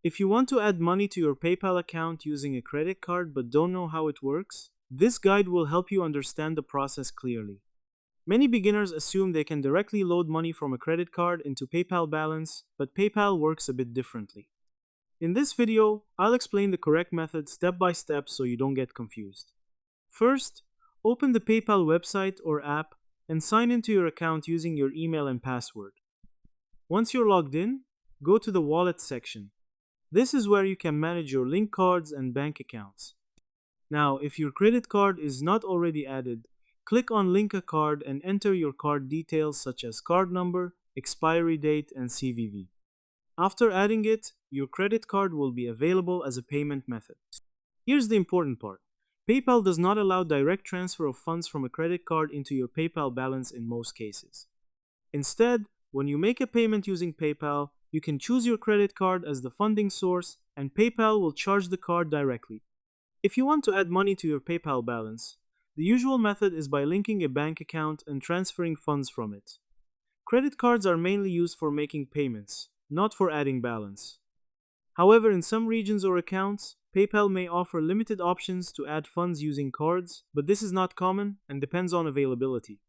If you want to add money to your PayPal account using a credit card but don't know how it works, this guide will help you understand the process clearly. Many beginners assume they can directly load money from a credit card into PayPal balance, but PayPal works a bit differently. In this video, I'll explain the correct method step by step so you don't get confused. First, open the PayPal website or app and sign into your account using your email and password. Once you're logged in, go to the Wallet section. This is where you can manage your link cards and bank accounts. Now, if your credit card is not already added, click on Link a Card and enter your card details such as card number, expiry date, and CVV. After adding it, your credit card will be available as a payment method. Here's the important part. PayPal does not allow direct transfer of funds from a credit card into your PayPal balance in most cases. Instead, when you make a payment using PayPal, you can choose your credit card as the funding source, and PayPal will charge the card directly. If you want to add money to your PayPal balance, the usual method is by linking a bank account and transferring funds from it. Credit cards are mainly used for making payments, not for adding balance. However, in some regions or accounts, PayPal may offer limited options to add funds using cards, but this is not common and depends on availability.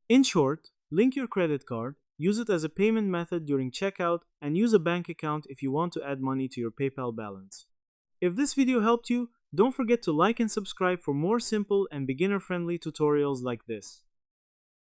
In short, link your credit card, use it as a payment method during checkout, and use a bank account if you want to add money to your PayPal balance. If this video helped you, don't forget to like and subscribe for more simple and beginner-friendly tutorials like this.